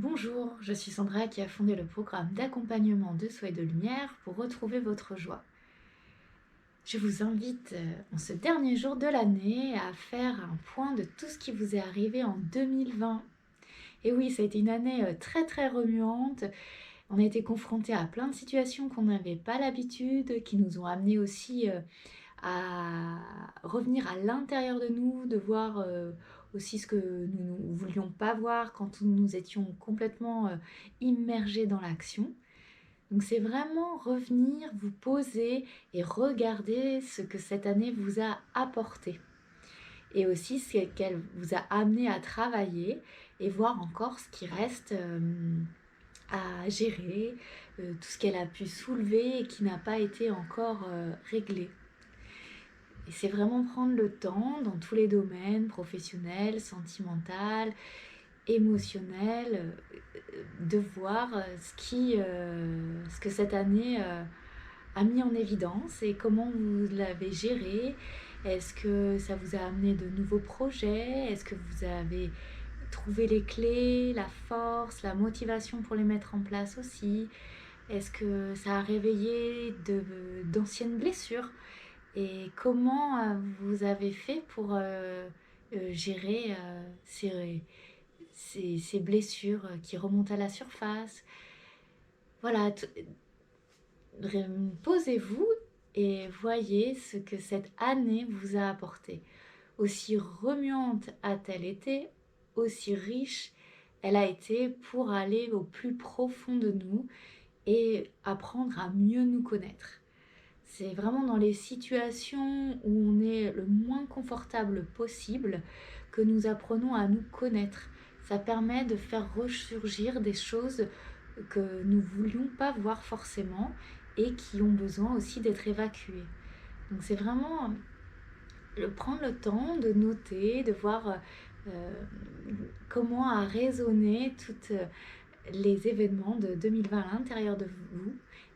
Bonjour, je suis Sandra qui a fondé le programme d'accompagnement de soi et de lumière pour retrouver votre joie. Je vous invite en ce dernier jour de l'année à faire un point de tout ce qui vous est arrivé en 2020. Et oui, ça a été une année très remuante. On a été confrontés à plein de situations qu'on n'avait pas l'habitude, qui nous ont amenés aussi à revenir à l'intérieur de nous, de voir aussi ce que nous ne voulions pas voir quand nous étions complètement immergés dans l'action. Donc c'est vraiment revenir, vous poser et regarder ce que cette année vous a apporté. Et aussi ce qu'elle vous a amené à travailler et voir encore ce qui reste à gérer, tout ce qu'elle a pu soulever et qui n'a pas été encore réglé. Et c'est vraiment prendre le temps dans tous les domaines, professionnels, sentimental, émotionnel, de voir ce que cette année a mis en évidence et comment vous l'avez géré. Est-ce que ça vous a amené de nouveaux projets? Est-ce que vous avez trouvé les clés, la force, la motivation pour les mettre en place aussi? Est-ce que ça a réveillé d'anciennes blessures? Et comment vous avez fait pour gérer ces blessures qui remontent à la surface? Voilà, posez-vous et voyez ce que cette année vous a apporté. Aussi remuante a-t-elle été, aussi riche elle a été pour aller au plus profond de nous et apprendre à mieux nous connaître. C'est vraiment dans les situations où on est le moins confortable possible que nous apprenons à nous connaître. Ça permet de faire ressurgir des choses que nous ne voulions pas voir forcément et qui ont besoin aussi d'être évacuées. Donc c'est vraiment prendre le temps de noter, de voir euh, comment a résonné tous les événements de 2020 à l'intérieur de vous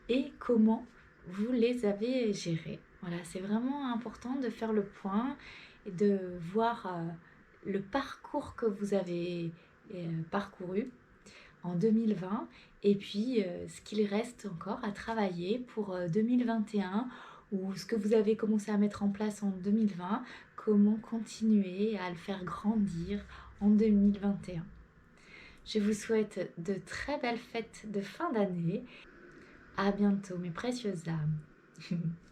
et comment vous les avez gérés. Voilà, c'est vraiment important de faire le point et de voir le parcours que vous avez parcouru en 2020 et puis ce qu'il reste encore à travailler pour 2021 ou ce que vous avez commencé à mettre en place en 2020, comment continuer à le faire grandir en 2021. Je vous souhaite de très belles fêtes de fin d'année. À bientôt mes précieuses âmes.